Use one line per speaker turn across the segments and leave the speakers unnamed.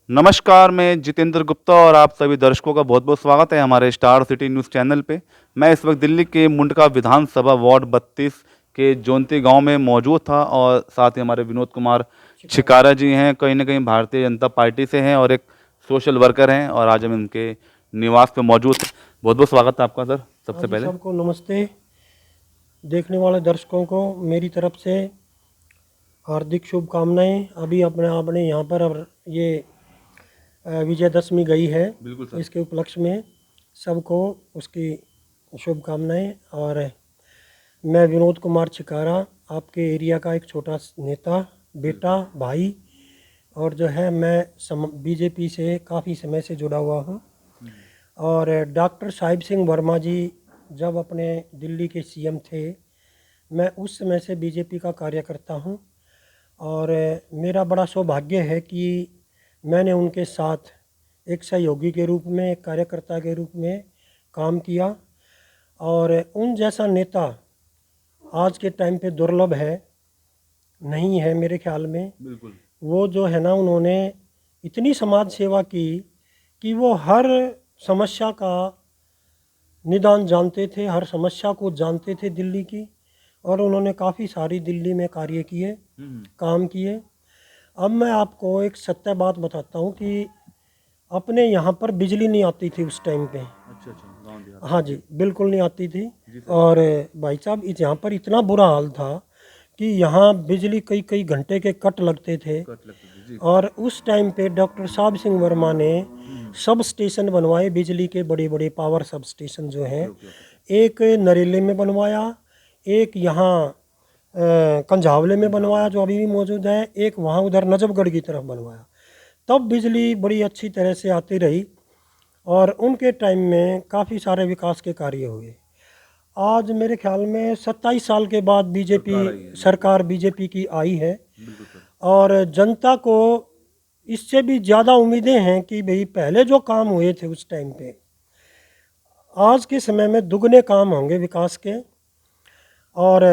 नमस्कार, मैं जितेंद्र गुप्ता और आप सभी दर्शकों का बहुत बहुत स्वागत है हमारे स्टार सिटी न्यूज़ चैनल पे। मैं इस वक्त दिल्ली के मुंडका विधानसभा वार्ड 32 के जोंती गांव में मौजूद था और साथ ही हमारे विनोद कुमार छिकारा जी हैं, कहीं ना कहीं भारतीय जनता पार्टी से हैं और एक सोशल वर्कर हैं और आज हम इनके निवास पे मौजूद हैं। बहुत बहुत स्वागत है आपका सर। सबसे पहले
सबको नमस्ते। देखने वाले दर्शकों को मेरी तरफ से हार्दिक शुभकामनाएं। अभी अपने आपने यहाँ पर अब ये विजयदशमी गई है,
बिल्कुल सर।
इसके उपलक्ष्य में सबको उसकी शुभकामनाएं। और मैं विनोद कुमार छिकारा, आपके एरिया का एक छोटा नेता, बेटा, भाई, और जो है मैं बीजेपी से काफ़ी समय से जुड़ा हुआ हूँ। और डॉक्टर साहिब सिंह वर्मा जी जब अपने दिल्ली के सीएम थे, मैं उस समय से बीजेपी का कार्यकर्ता हूं। और मेरा बड़ा सौभाग्य है कि मैंने उनके साथ एक सहयोगी के रूप में, एक कार्यकर्ता के रूप में काम किया। और उन जैसा नेता आज के टाइम पे दुर्लभ है, नहीं है मेरे ख्याल में।
बिल्कुल।
वो जो है ना, उन्होंने इतनी समाज सेवा की कि वो हर समस्या का निदान जानते थे, हर समस्या को जानते थे दिल्ली की। और उन्होंने काफ़ी सारी दिल्ली में कार्य किए, काम किए। अब मैं आपको एक सत्य बात बताता हूँ कि अपने यहाँ पर बिजली नहीं आती थी उस टाइम पे।
अच्छा अच्छा, गाँव देहात।
हाँ जी, बिल्कुल नहीं आती थी।
जी सर।
और भाई साहब यहाँ पर इतना बुरा हाल था कि यहाँ बिजली कई कई घंटे के कट लगते थे।
कट लगती थी जी।
और उस टाइम पे डॉक्टर साहब सिंह वर्मा ने सब स्टेशन बनवाए, बिजली के बड़े बड़े पावर सब स्टेशन जो हैं।
Okay okay.
एक नरेले में बनवाया, एक यहाँ कंझावले में बनवाया जो अभी भी मौजूद है, एक वहाँ उधर नजफगढ़ की तरफ बनवाया। तब बिजली बड़ी अच्छी तरह से आती रही और उनके टाइम में काफ़ी सारे विकास के कार्य हुए। आज मेरे ख्याल में 27 साल के बाद बीजेपी सरकार बीजेपी की आई है।
बिल्कुल सर।
और जनता को इससे भी ज़्यादा उम्मीदें हैं कि भाई पहले जो काम हुए थे उस टाइम पे, आज के समय में दुगने काम होंगे विकास के। और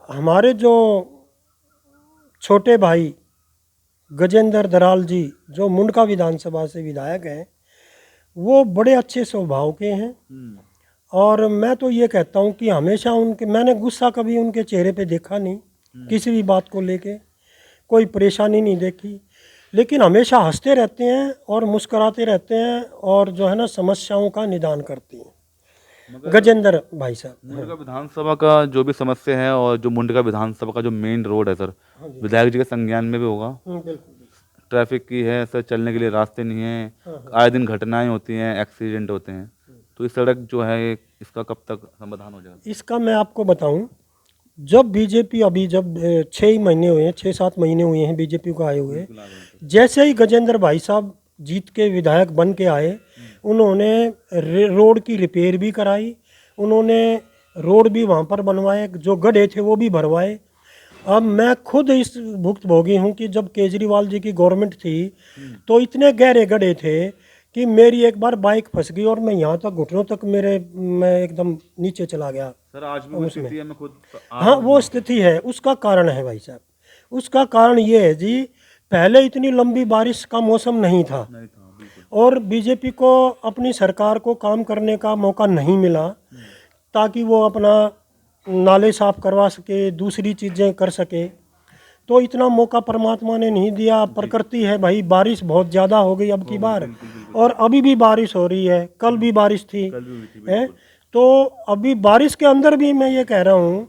हमारे जो छोटे भाई गजेंद्र दराल जी, जो मुंडका विधानसभा से विधायक हैं, वो बड़े अच्छे स्वभाव के हैं। और मैं तो ये कहता हूँ कि हमेशा उनके, मैंने गुस्सा कभी उनके चेहरे पे देखा नहीं, किसी भी बात को लेके कोई परेशानी नहीं देखी। लेकिन हमेशा हंसते रहते हैं और मुस्कुराते रहते हैं और जो है ना समस्याओं का निदान करते हैं गजेंद्र भाई साहब।
मुंडका विधानसभा का जो भी समस्या है और जो मुंडका विधानसभा का जो मेन रोड है सर, विधायक जी के संज्ञान में भी होगा।
बिल्कुल।
ट्रैफिक की है सर, चलने के लिए रास्ते नहीं है, आए दिन घटनाएं होती हैं, एक्सीडेंट होते हैं। तो इस सड़क जो है इसका कब तक समाधान हो जाएगा?
इसका मैं आपको बताऊं, जब बीजेपी अभी जब 6 ही महीने हुए हैं, 6-7 महीने हुए हैं बीजेपी को आए हुए, जैसे ही गजेंद्र भाई साहब जीत के विधायक बन के आए, उन्होंने रोड की रिपेयर भी कराई, उन्होंने रोड भी वहाँ पर बनवाए, जो गड्ढे थे वो भी भरवाए। अब मैं खुद इस भुक्तभोगी हूँ कि जब केजरीवाल जी की गवर्नमेंट थी तो इतने गहरे गड्ढे थे कि मेरी एक बार बाइक फंस गई और मैं यहाँ तक घुटनों तक मैं एकदम नीचे चला गया
सर आज भी वो
उसमें।
स्थिति है, मैं खुद
हाँ, वो स्थिति है। उसका कारण है भाई साहब, उसका कारण ये है जी, पहले इतनी लंबी बारिश का मौसम नहीं था
नहीं था बिल्कुल।
और बीजेपी को अपनी सरकार को काम करने का मौका नहीं मिला ताकि वो अपना नाले साफ करवा सके, दूसरी चीज़ें कर सके। तो इतना मौका परमात्मा ने नहीं दिया। प्रकृति है भाई, बारिश बहुत ज़्यादा हो गई अब की बार, और अभी भी बारिश हो रही है, कल भी बारिश थी,
कल भी हुई थी
है।
बिल्कुल।
तो अभी बारिश के अंदर भी मैं ये कह रहा हूँ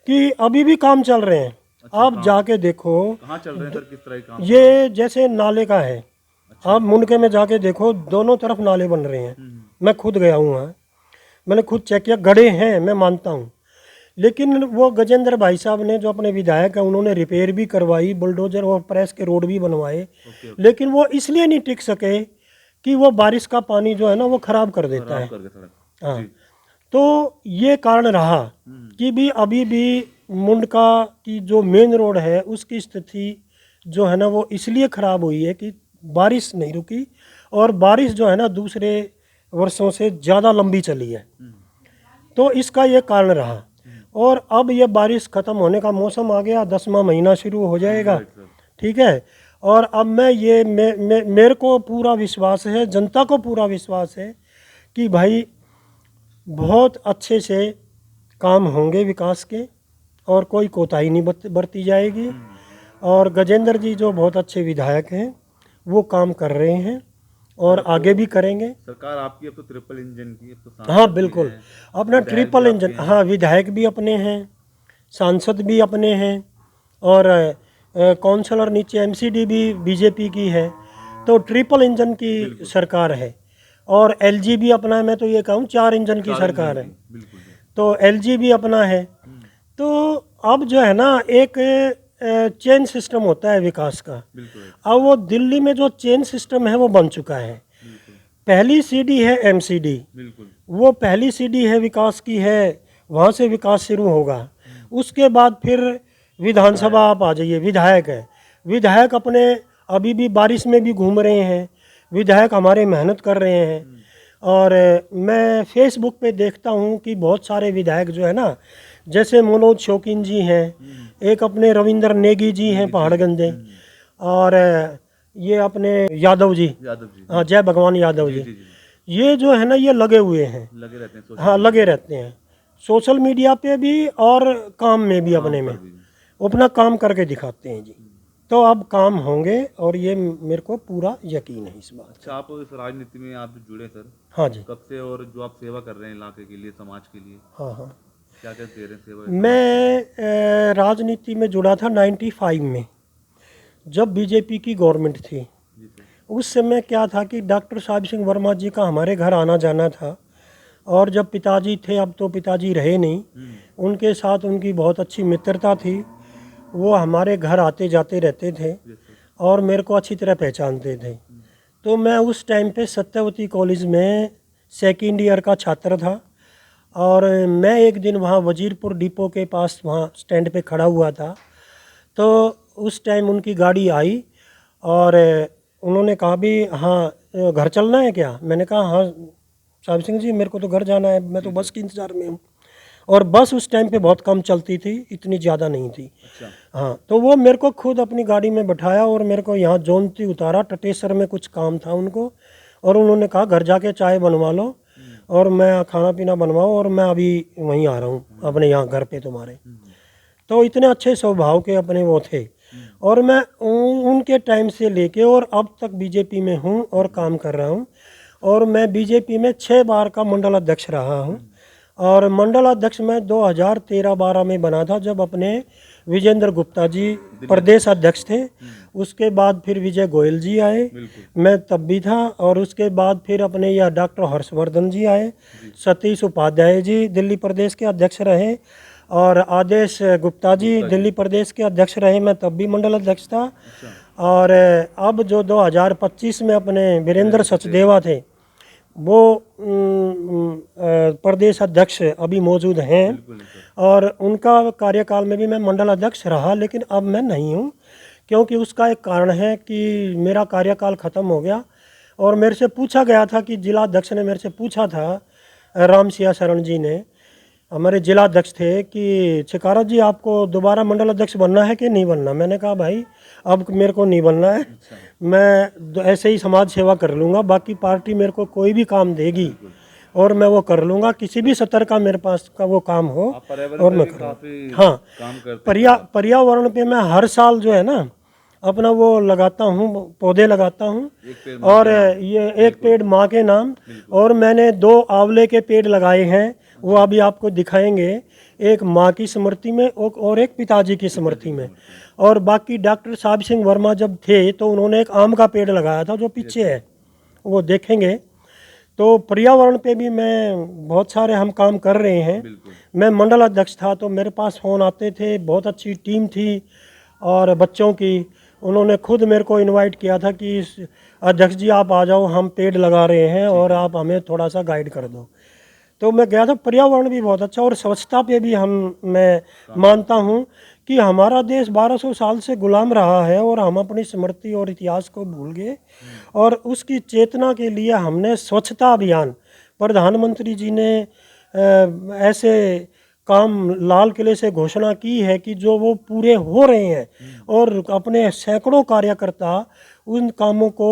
कि अभी भी काम चल रहे हैं। आप जाके देखो,
कहाँ चल रहे हैं सर, किस तरह के काम?
ये जैसे नाले का है, आप मुंडके में जाके देखो, दोनों तरफ नाले बन रहे हैं। मैं खुद गया हूँ वहाँ, मैंने खुद चेक किया, गड्ढे हैं, मैं मानता हूँ। लेकिन वो गजेंद्र भाई साहब ने, जो अपने विधायक हैं, उन्होंने रिपेयर भी करवाई, बुलडोजर और प्रेस के रोड भी बनवाए। लेकिन वो इसलिए नहीं टिक सके कि वो बारिश का पानी जो है ना वो खराब कर देता है। हाँ, तो ये कारण रहा कि भी अभी भी मुंडका की जो मेन रोड है उसकी स्थिति जो है ना वो इसलिए खराब हुई है कि बारिश नहीं रुकी, और बारिश जो है ना दूसरे वर्षों से ज़्यादा लंबी चली है। तो इसका ये कारण रहा। और अब ये बारिश ख़त्म होने का मौसम आ गया, 10वां महीना शुरू हो जाएगा, ठीक है। और अब मैं ये मेरे को पूरा विश्वास है, जनता को पूरा विश्वास है कि भाई बहुत अच्छे से काम होंगे विकास के और कोई कोताही नहीं बरती जाएगी। और गजेंद्र जी जो बहुत अच्छे विधायक हैं वो काम कर रहे हैं और आगे भी करेंगे।
सरकार आपकी अब तो ट्रिपल इंजन की, अब तो
हाँ
सांसद भी
बिल्कुल,
हैं,
अपना
विधायक
ट्रिपल
भी
इंजन,
आपके हैं।
हाँ विधायक भी अपने हैं, सांसद भी अपने हैं और काउंसलर नीचे एमसीडी भी बीजेपी की है। तो ट्रिपल इंजन की सरकार है। और एलजी भी अपना है, मैं तो ये कहूँ 4 इंजन की सरकार है।
बिल्कुल।
तो एलजी भी अपना है। तो अब जो है ना एक चेन सिस्टम होता है विकास का।
बिल्कुल।
अब वो दिल्ली में जो चेन सिस्टम है वो बन चुका है। पहली सीढ़ी है एमसीडी,
बिल्कुल।
वो पहली सीढ़ी है विकास की है, वहाँ से विकास शुरू होगा। उसके बाद फिर विधानसभा आप आ जाइए, विधायक है, विधायक अपने अभी भी बारिश में भी घूम रहे हैं, विधायक हमारे मेहनत कर रहे हैं। और मैं फेसबुक पे देखता हूँ कि बहुत सारे विधायक जो है ना, जैसे मनोज शौकीन जी हैं, एक अपने रविंद्र नेगी जी हैं पहाड़गंजे, और ये अपने यादव जी, हाँ जय भगवान यादव जी, ये जो है ना ये लगे हुए हैं,
लगे रहते हैं
हाँ लगे रहते हैं सोशल मीडिया पे भी और काम में भी, अपने में अपना काम करके दिखाते हैं जी। तो अब काम होंगे और ये मेरे को पूरा यकीन है इस बात।
अच्छा, आप इस राजनीति में आप जो जुड़े सर,
हाँ जी,
कब से, और जो आप सेवा कर रहे हैं इलाके के लिए, समाज के लिए,
हाँ हाँ,
क्या क्या दे रहे हैं सेवा?
मैं राजनीति में जुड़ा था 95 में, जब बीजेपी की गवर्नमेंट थी।
जी सर।
उस समय क्या था कि डॉक्टर साहब सिंह वर्मा जी का हमारे घर आना जाना था। और जब पिताजी थे, अब तो पिताजी रहे नहीं, उनके साथ उनकी बहुत अच्छी मित्रता थी। वो हमारे घर आते जाते रहते थे और मेरे को अच्छी तरह पहचानते थे। तो मैं उस टाइम पे सत्यवती कॉलेज में सेकेंड ईयर का छात्र था। और मैं एक दिन वहाँ वजीरपुर डिपो के पास वहाँ स्टैंड पे खड़ा हुआ था। तो उस टाइम उनकी गाड़ी आई और उन्होंने कहा भी हाँ घर चलना है क्या? मैंने कहा हाँ साहब सिंह जी, मेरे को तो घर जाना है, मैं तो बस के इंतज़ार में हूँ। और बस उस टाइम पे बहुत कम चलती थी, इतनी ज़्यादा नहीं थी।
अच्छा।
हाँ, तो वो मेरे को खुद अपनी गाड़ी में बैठाया और मेरे को यहाँ जौनती उतारा। टटेसर में कुछ काम था उनको, और उन्होंने कहा घर जाके चाय बनवा लो और मैं खाना पीना बनवाऊँ, और मैं अभी वहीं आ रहा हूँ अपने यहाँ घर पे तुम्हारे। तो इतने अच्छे स्वभाव के अपने वो थे। और मैं उनके टाइम से लेके और अब तक बीजेपी में हूँ और काम कर रहा हूँ। और मैं बीजेपी में 6 बार का मंडल अध्यक्ष रहा हूँ। और मंडल अध्यक्ष मैं 2013-12 में बना था, जब अपने विजेंद्र गुप्ता जी प्रदेश अध्यक्ष थे। उसके बाद फिर विजय गोयल जी आए, मैं तब भी था। और उसके बाद फिर अपने यह डॉक्टर हर्षवर्धन जी आए, सतीश उपाध्याय जी दिल्ली प्रदेश के अध्यक्ष रहे, और आदेश गुप्ता जी दिल्ली प्रदेश के अध्यक्ष रहे, मैं तब भी मंडल अध्यक्ष था। और अब जो 2025 में अपने वीरेंद्र सचदेवा थे, वो प्रदेश अध्यक्ष अभी मौजूद हैं। और उनका कार्यकाल में भी मैं मंडल अध्यक्ष रहा, लेकिन अब मैं नहीं हूँ, क्योंकि उसका एक कारण है कि मेरा कार्यकाल ख़त्म हो गया। और मेरे से पूछा गया था कि जिला अध्यक्ष ने मेरे से पूछा था, राम सिया शरण जी ने, हमारे जिला अध्यक्ष थे, कि चिकारा जी आपको दोबारा मंडल अध्यक्ष बनना है कि नहीं बनना? मैंने कहा भाई अब मेरे को नहीं बनना है, मैं ऐसे ही समाज सेवा कर लूँगा, बाकी पार्टी मेरे को कोई भी काम देगी और मैं वो कर लूँगा, किसी भी स्तर का मेरे पास का वो काम हो और मैं करूँगा। हाँ, पर्यावरण पे मैं हर साल जो है ना अपना वो लगाता हूँ, पौधे लगाता हूँ। और ये एक पेड़ माँ के नाम, और मैंने 2 आंवले के पेड़ लगाए हैं, वो अभी आपको दिखाएंगे, एक माँ की स्मृति में और एक पिताजी की स्मृति में। और बाकी डॉक्टर साहब सिंह वर्मा जब थे तो उन्होंने एक आम का पेड़ लगाया था जो पीछे है, वो देखेंगे। तो पर्यावरण पे भी मैं बहुत सारे हम काम कर रहे हैं। मैं मंडल अध्यक्ष था तो मेरे पास फ़ोन आते थे, बहुत अच्छी टीम थी और बच्चों की, उन्होंने खुद मेरे को इनवाइट किया था कि अध्यक्ष जी आप आ जाओ, हम पेड़ लगा रहे हैं और आप हमें थोड़ा सा गाइड कर दो। तो मैं गया था। पर्यावरण भी बहुत अच्छा, और स्वच्छता पे भी मैं मानता हूँ कि हमारा देश 1200 साल से गुलाम रहा है और हम अपनी स्मृति और इतिहास को भूल गए। और उसकी चेतना के लिए हमने स्वच्छता अभियान, प्रधानमंत्री जी ने ऐसे काम लाल किले से घोषणा की है कि जो वो पूरे हो रहे हैं, और अपने सैकड़ों कार्यकर्ता उन कामों को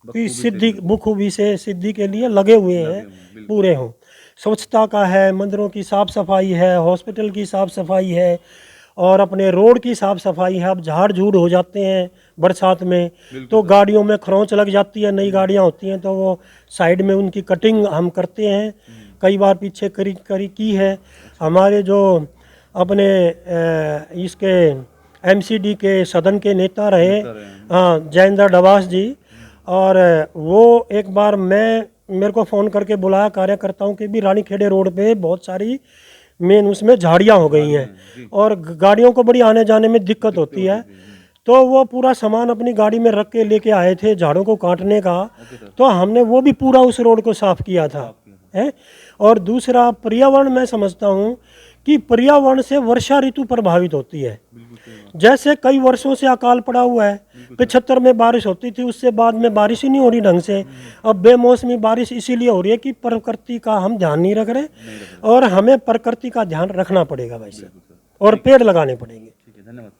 भी सिद्धि बखूबी से सिद्धि के लिए लगे हुए हैं, पूरे हों। स्वच्छता का है, मंदिरों की साफ सफाई है, हॉस्पिटल की साफ सफाई है, और अपने रोड की साफ सफाई है। अब झाड़ झूड़ हो जाते हैं बरसात में, तो गाड़ियों में खरोंच लग जाती है, नई गाड़ियां होती हैं तो वो साइड में उनकी कटिंग हम करते हैं, कई बार पीछे करी की है। हमारे जो अपने इसके एमसीडी के सदन के नेता रहे, हाँ, जयेंद्र डवास जी, और वो एक बार मेरे को फ़ोन करके बुलाया कार्यकर्ताओं के भी, रानीखेड़े रोड पे बहुत सारी मेन उसमें झाड़ियाँ हो गई हैं और गाड़ियों को बड़ी आने जाने में दिक्कत होती है, तो वो पूरा सामान अपनी गाड़ी में रख के लेके आए थे झाड़ों को काटने का, तो हमने वो भी पूरा उस रोड को साफ किया था है। और दूसरा, पर्यावरण, मैं समझता हूँ कि पर्यावरण से वर्षा ऋतु प्रभावित होती है। जैसे कई वर्षों से अकाल पड़ा हुआ है, 75 में बारिश होती थी, उससे बाद में बारिश ही नहीं हो रही ढंग से। अब बेमौसमी बारिश इसीलिए हो रही है कि प्रकृति का हम ध्यान नहीं रख रहे, और हमें प्रकृति का ध्यान रखना पड़ेगा वैसे, और पेड़ लगाने पड़ेंगे।
धन्यवाद।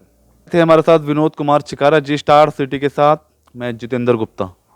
थे हमारे साथ विनोद कुमार चिकारा जी, स्टार सिटी के साथ मैं जितेंद्र गुप्ता।